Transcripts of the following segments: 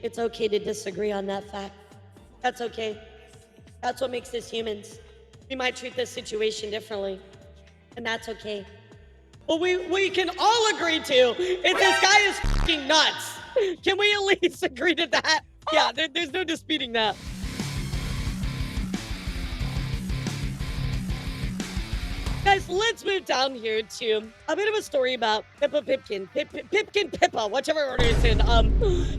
It's okay to disagree on that fact. That's okay. That's what makes us humans. We might treat this situation differently, and that's okay. What we can all agree to is this guy is fucking nuts. Can we at least agree to that? Yeah, there's no disputing that. Guys, let's move down here to a bit of a story about Pipkin Pippa, whichever order it's in.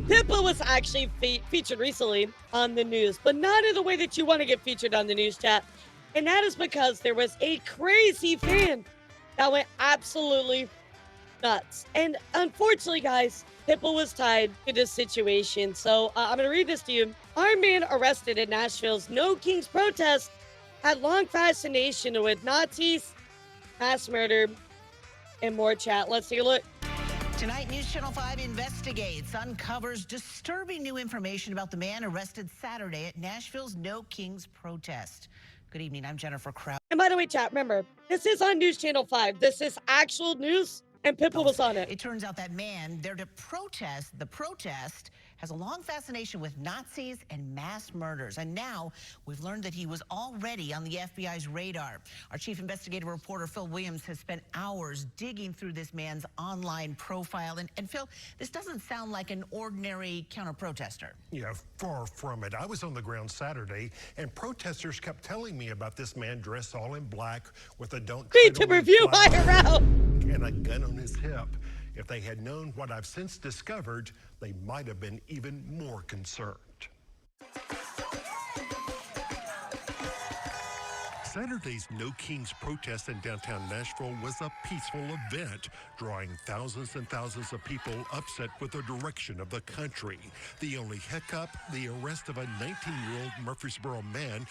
Pippa was actually featured recently on the news, but not in the way that you want to get featured on the news, chat. And that is because there was a crazy fan that went absolutely nuts. And unfortunately, guys, Pippa was tied to this situation. So I'm going to read this to you. Our man arrested in Nashville's No Kings protest had long fascination with Nazis, mass murder, and more, chat. Let's take a look. Tonight, News Channel 5 investigates, uncovers disturbing new information about the man arrested Saturday at Nashville's No Kings protest. Good evening, I'm Jennifer Kraut. And by the way, chat, remember, this is on News Channel 5. This is actual news, and Pippa was on it. It turns out that man there to protest, the protest, has a long fascination with Nazis and mass murders. And now we've learned that he was already on the FBI's radar. Our chief investigative reporter, Phil Williams, has spent hours digging through this man's online profile. And Phil, this doesn't sound like an ordinary counter-protester. Yeah, far from it. I was on the ground Saturday, and protesters kept telling me about this man dressed all in black with a "Don't Tread on Me" review IRL and a gun on his hip. If they had known what I've since discovered, they might have been even more concerned. Saturday's No Kings protest in downtown Nashville was a peaceful event, drawing thousands and thousands of people upset with the direction of the country. The only hiccup, the arrest of a 19-year-old Murfreesboro man.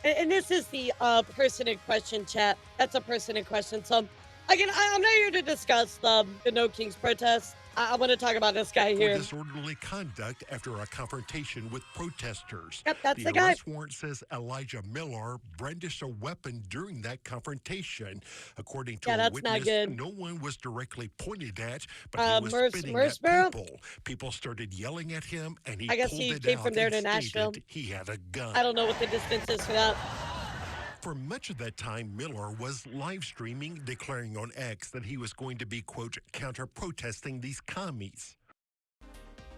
And this is the person in question, chat. That's a person in question. So, again, I'm not here to discuss the No Kings protest. I want to talk about this guy here. For disorderly conduct after a confrontation with protesters. Yep, that's the the guy. arrest warrant says Elijah Miller brandished a weapon during that confrontation. According to a that's witness, not good. no one was directly pointed at, but he was spitting at Murfreesboro? people. People started yelling at him, and he I guess pulled he it came out from there and to Nashville. stated he had a gun. I don't know what the distance is for that. For much of that time, Miller was live streaming, declaring on X that he was going to be, quote, counter-protesting these commies.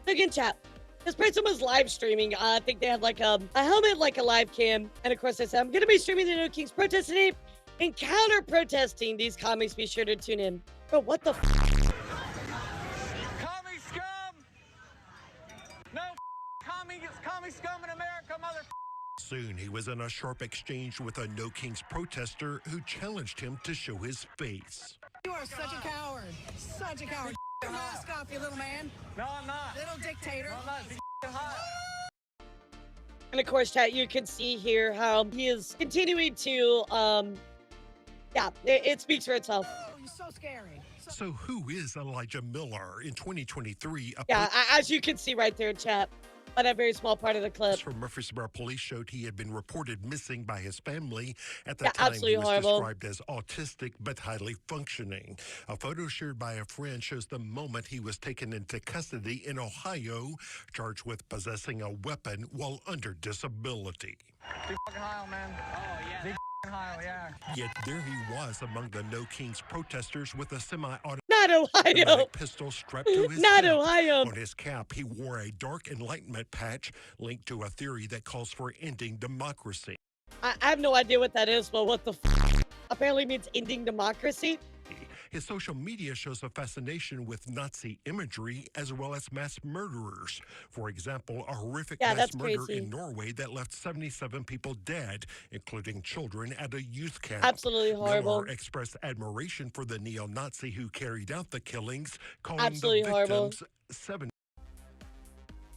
Again, chat. This person was live streaming. I think they had like a helmet, like a live cam. And of course, they said, I'm going to be streaming the No Kings protest today and counter-protesting these commies. Be sure to tune in. Bro, what the Commie scum! No commie scum in America, mother. Soon, he was in a sharp exchange with a No Kings protester who challenged him to show his face. You are such a coward. Such a coward. Your mask off, you little man. No, I'm not. Little dictator. No, I'm not. Be hot. And of course, chat, you can see here how he is continuing to, yeah, it speaks for itself. Oh, you're so scary. So who is Elijah Miller in 2023? Yeah, as you can see right there, chat, on a very small part of the clip. From Murfreesboro police showed he had been reported missing by his family. At the time, absolutely he was horrible. described as autistic but highly functioning. A photo shared by a friend shows the moment he was taken into custody in Ohio, charged with possessing a weapon while under disability. Be fucking high, man. Oh, yeah. Be fucking high, yeah. Yet there he was among the No Kings protesters with a semi-automatic Not Ohio. pistol strapped to his Not hip. Ohio. On his cap, he wore a dark enlightenment patch linked to a theory that calls for ending democracy. I have no idea what that is, but what the apparently means ending democracy. His social media shows a fascination with Nazi imagery as well as mass murderers. For example, a horrific mass murder in Norway that left 77 people dead, including children at a youth camp. Absolutely horrible. Miller expressed admiration for the neo-Nazi who carried out the killings, calling Absolutely the horrible.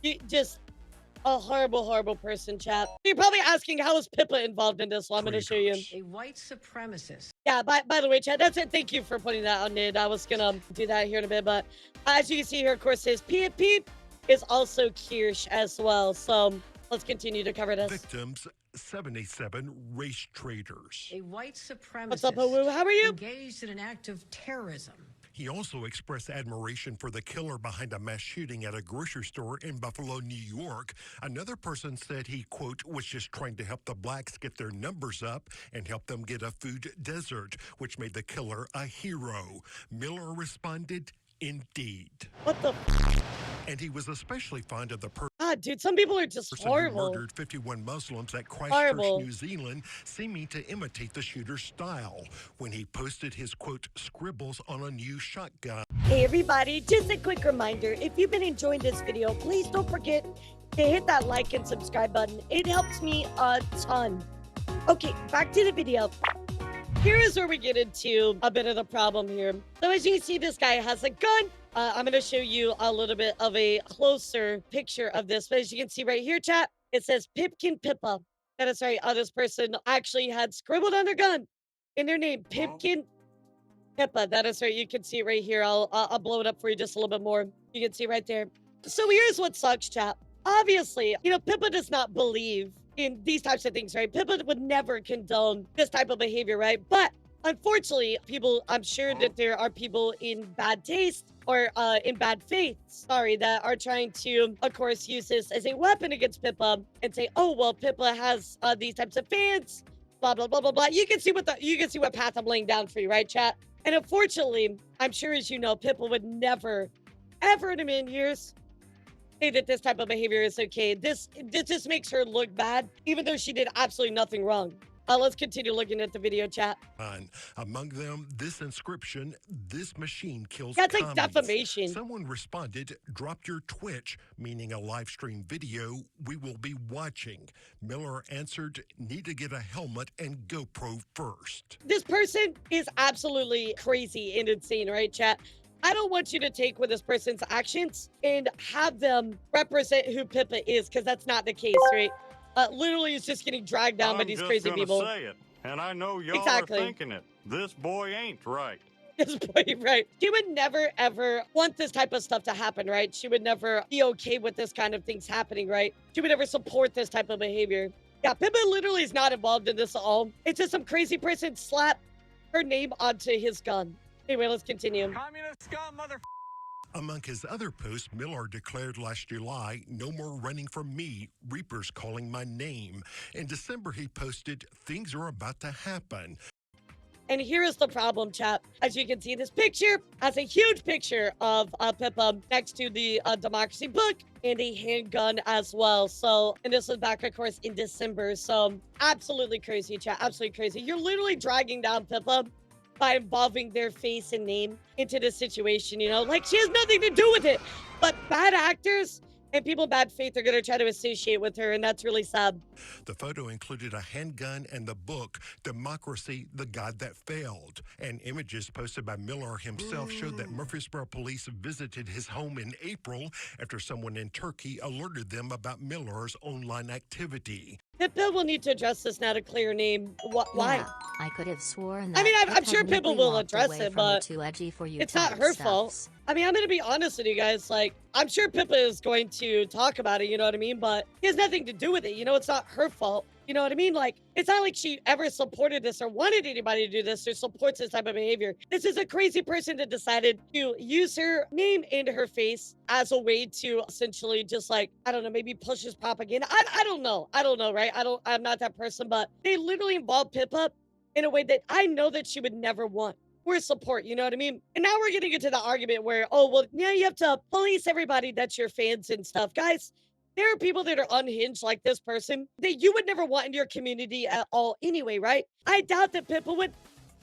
victims Just a horrible, horrible person, chat. You're probably asking, how is Pippa involved in this? Well, I'm going to show you. A white supremacist. Yeah, by the way, chat, that's it. Thank you for putting that on it. I was going to do that here in a bit, but as you can see here, of course, his Pip is also Kirsch as well. So let's continue to cover this. victims, 77 race traitors. A white supremacist. What's up, Hawoo? How are you? Engaged in an act of terrorism. He also expressed admiration for the killer behind a mass shooting at a grocery store in Buffalo, New York. Another person said he, quote, was just trying to help the blacks get their numbers up and help them get a food desert, which made the killer a hero. Miller responded, indeed. What the And he was especially fond of the God, dude, some people are just person who horrible. murdered 51 Muslims at Christchurch, Horrible. New Zealand, seeming to imitate the shooter's style when he posted his, quote, scribbles on a new shotgun. Hey everybody, just a quick reminder, if you've been enjoying this video, please don't forget to hit that like and subscribe button. It helps me a ton. Okay, back to the video. Here is where we get into a bit of the problem here. So as you can see, this guy has a gun. I'm going to show you a little bit of a closer picture of this. But as you can see right here, chat, it says Pipkin Pippa. That is right. This person actually had scribbled on their gun in their name, Pipkin Pippa. That is right. You can see it right here. I'll blow it up for you just a little bit more. You can see right there. So here's what sucks, chat. Obviously, Pippa does not believe in these types of things, right? Pippa would never condone this type of behavior, right? But unfortunately, I'm sure that there are people in bad taste or in bad faith, that are trying to, of course, use this as a weapon against Pippa and say, oh, well, Pippa has these types of fans, blah, blah, blah, blah, blah. You can see what path I'm laying down for you, right, chat? And unfortunately, I'm sure, as you know, Pippa would never, ever in a million years say that this type of behavior is okay. This just makes her look bad, even though she did absolutely nothing wrong. Let's continue looking at the video, chat. Among them, this inscription, this machine kills That's commies. like defamation. Someone responded, drop your Twitch, meaning a live stream video we will be watching. Miller answered, need to get a helmet and GoPro first. This person is absolutely crazy and insane, right, chat? I don't want you to take with this person's actions and have them represent who Pippa is, because that's not the case, right? Literally, it's just getting dragged down by these crazy people. I'm just gonna say it, and I know y'all Exactly. are thinking it. This boy ain't right. This boy, right? She would never, ever want this type of stuff to happen, right? She would never be okay with this kind of things happening, right? She would never support this type of behavior. Yeah, Pippa literally is not involved in this at all. It's just some crazy person slapped her name onto his gun. Anyway, let's continue. Communist scum, mother. Among his other posts, Miller declared last July, no more running from me, Reapers calling my name. In December, he posted, things are about to happen. And here is the problem, chat. As you can see, this picture has a huge picture of Pippa next to the Democracy book and a handgun as well. So, and this was back, of course, in December. So, absolutely crazy, chat. Absolutely crazy. You're literally dragging down Pippa by involving their face and name into this situation, like she has nothing to do with it. But bad actors and people in bad faith are going to try to associate with her, and that's really sad. The photo included a handgun and the book, Democracy, the God That Failed. And images posted by Miller himself showed that Murfreesboro police visited his home in April after someone in Turkey alerted them about Miller's online activity. Pippa will need to address this now to clear her name. Why? Yeah, I could have sworn that. I mean, I'm sure Pippa will address it, but too edgy for you it's not her fault. I mean, I'm going to be honest with you guys. Like, I'm sure Pippa is going to talk about it, you know what I mean? But it has nothing to do with it. It's not her fault. You know what I mean? Like, it's not like she ever supported this or wanted anybody to do this or supports this type of behavior. This is a crazy person that decided to use her name and her face as a way to essentially just like, I don't know, maybe push his propaganda. I don't know. I don't know, right? I'm not that person, but they literally involved Pippa in a way that I know that she would never want or support, you know what I mean? And now we're getting into the argument where, oh, well, yeah, you have to police everybody that's your fans and stuff. Guys, there are people that are unhinged like this person that you would never want in your community at all anyway, right? I doubt that Pippa would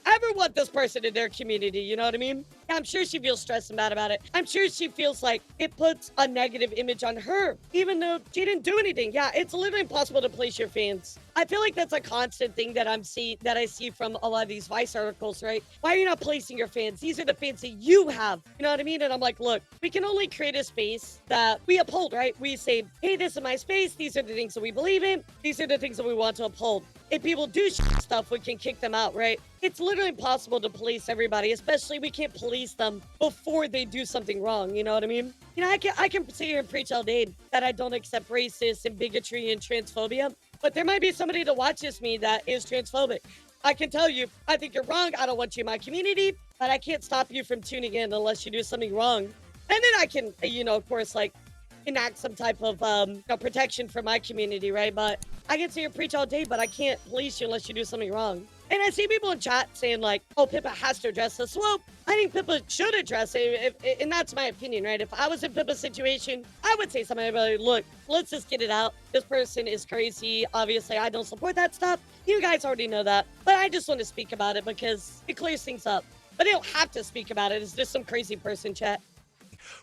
ever want this person in their community, you know what I mean? I'm sure she feels stressed and bad about it. I'm sure she feels like it puts a negative image on her, even though she didn't do anything. Yeah, it's literally impossible to police your fans. I feel like that's a constant thing that I see from a lot of these Vice articles, right? Why are you not policing your fans? These are the fans that you have. You know what I mean? And I'm like, look, we can only create a space that we uphold, right? We say, hey, this is my space. These are the things that we believe in. These are the things that we want to uphold. If people do stuff, we can kick them out, right? It's literally impossible to police everybody, especially we can't police them before they do something wrong. You know what I mean? I can sit here and preach all day that I don't accept racist and bigotry and transphobia, but there might be somebody that watches me that is transphobic. I can tell you, I think you're wrong. I don't want you in my community. but I can't stop you from tuning in unless you do something wrong. And then I can, of course, like enact some type of protection for my community, right? But I can sit here preach all day, but I can't police you unless you do something wrong. And I see people in chat saying like, oh, Pippa has to address this. Well, I think Pippa should address it, and that's my opinion, right? If I was in Pippa's situation, I would say something about, look, let's just get it out. This person is crazy. Obviously, I don't support that stuff. You guys already know that. But I just want to speak about it because it clears things up. But they don't have to speak about it. It's just some crazy person, chat.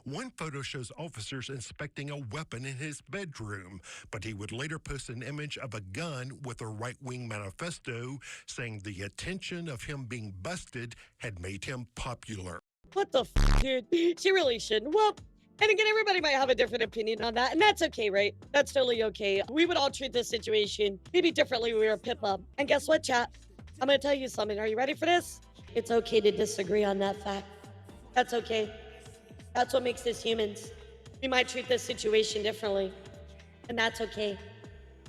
One photo shows officers inspecting a weapon in his bedroom, but he would later post an image of a gun with a right-wing manifesto saying the attention of him being busted had made him popular. What the dude? She really shouldn't. Well, and again, everybody might have a different opinion on that, and that's okay, right? That's totally okay. We would all treat this situation maybe differently when we were Pippa. And guess what, chat? I'm going to tell you something. Are you ready for this? It's okay to disagree on that fact. That's okay. That's what makes us humans. We might treat this situation differently, and that's okay.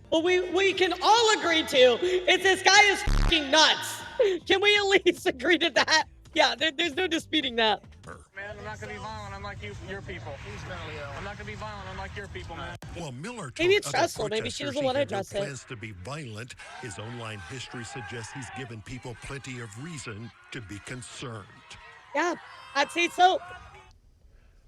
What we can all agree to is this guy is fucking nuts. Can we at least agree to that? Yeah, there's no disputing that. Man, I'm not gonna be violent. I'm like your people. I'm not gonna be violent. I'm like your people, man. Well, Miller told Maybe it's other stressful. Maybe she protesters doesn't want to he had no address it. plans to be violent. His online history suggests he's given people plenty of reason to be concerned. Yeah, I'd say so.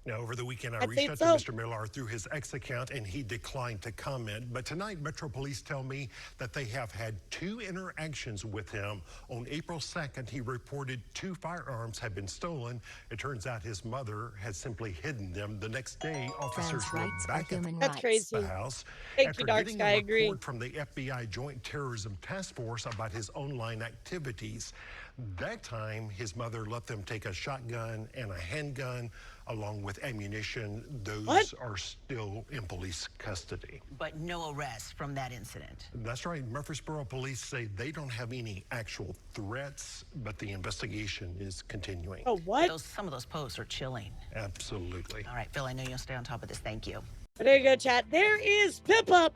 Now, over the weekend, I I'd reached say out so. to Mr. Miller through his X account, and he declined to comment. But tonight, Metro Police tell me that they have had 2 interactions with him. On April 2nd, he reported 2 firearms had been stolen. It turns out his mother had simply hidden them. The next day, officers Trans were rights are back at human That's rights. crazy. the house Thank after you, Dark getting Sky. I a agree. report from the FBI Joint Terrorism Task Force about his online activities. That time, his mother let them take a shotgun and a handgun along with ammunition. Those What? are still in police custody. But no arrests from that incident. That's right. Murfreesboro police say they don't have any actual threats, but the investigation is continuing. Oh, what? Some of those posts are chilling. Absolutely. All right, Phil, I know you'll stay on top of this. Thank you. There you go, chat. There is Pippa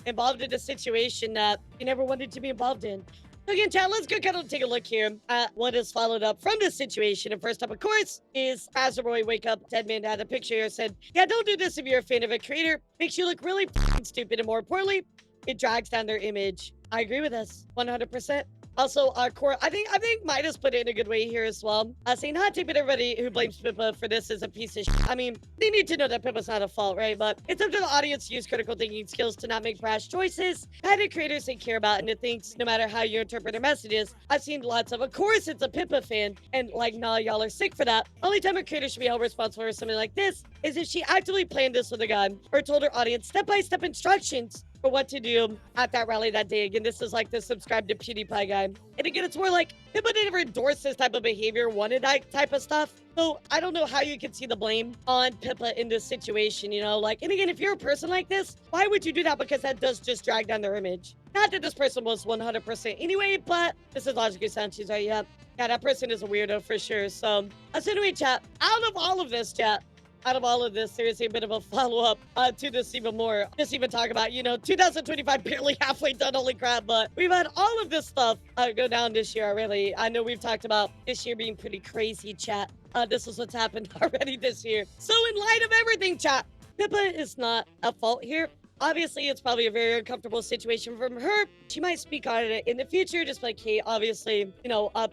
involved in a situation that he never wanted to be involved in. So again, chat, let's go kind of take a look here at what is followed up from this situation. And first up, of course, is Roy Wake Up. Dead Man had a picture here, said, yeah, don't do this if you're a fan of a creator. Makes you look really stupid, and more importantly, it drags down their image. I agree with this 100%. Also, Core, I think Midas put it in a good way here as well. Saying hot take, but everybody who blames Pippa for this is a piece of shit. I mean, they need to know that Pippa's not a fault, right? But it's up to the audience to use critical thinking skills to not make brash choices. Content creators they care about and it thinks no matter how you interpret their messages. I've seen lots of course, it's a Pippa fan. And like, nah, y'all are sick for that. Only time a creator should be held responsible for something like this is if she actively planned this with a gun or told her audience step-by-step instructions for what to do at that rally that day. Again, this is like the subscribe to PewDiePie guy. And again, it's more like Pippa never endorsed this type of behavior, wanted that type of stuff. So I don't know how you can see the blame on Pippa in this situation, like, and again, if you're a person like this, why would you do that? Because that does just drag down their image. Not that this person was 100% anyway, but this is logically sound. She's right, yeah, that person is a weirdo for sure. So, anyway, chat, out of all of this, chat, out of all of this, there is a bit of a follow-up to this even more. Just even talk about, 2025 barely halfway done, holy crap, but we've had all of this stuff go down this year already. I know we've talked about this year being pretty crazy, chat. This is what's happened already this year. So in light of everything, chat, Pippa is not at fault here. Obviously, it's probably a very uncomfortable situation from her. She might speak on it in the future, just like, hey, obviously,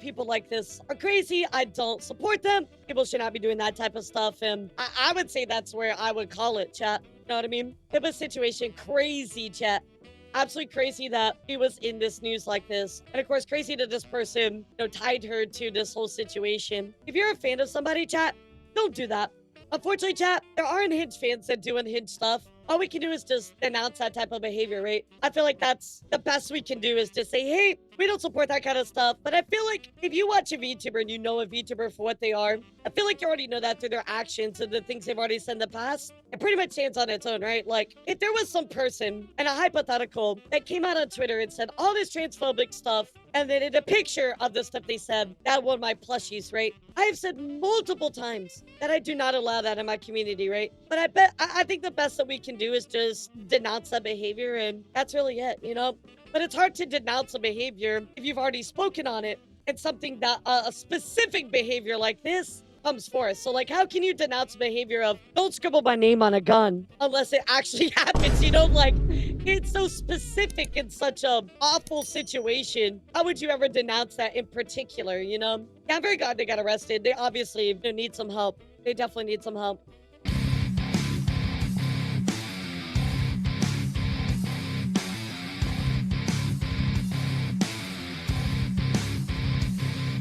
people like this are crazy. I don't support them. People should not be doing that type of stuff. And I would say that's where I would call it, chat. You know what I mean? Pippa's situation, crazy, chat. Absolutely crazy that he was in this news like this. And of course, crazy that this person, tied her to this whole situation. If you're a fan of somebody, chat, don't do that. Unfortunately, chat, there are unhinged fans that do unhinged stuff. All we can do is just announce that type of behavior, right? I feel like that's the best we can do is to say, hey, we don't support that kind of stuff. But I feel like if you watch a VTuber and you know a VTuber for what they are, I feel like you already know that through their actions and the things they've already said in the past. It pretty much stands on its own, right? Like, if there was some person and a hypothetical that came out on Twitter and said all this transphobic stuff, and then in a picture of the stuff they said, that one of my plushies, right? I have said multiple times that I do not allow that in my community, right? But I think the best that we can do is just denounce that behavior, and that's really it, But it's hard to denounce a behavior if you've already spoken on it it's something that a specific behavior like this comes forth. So, like, how can you denounce behavior of don't scribble my name on a gun unless it actually happens? You know, like, it's so specific in such a awful situation. How would you ever denounce that in particular? You know, yeah, I'm very glad they got arrested. They obviously need some help. They definitely need some help.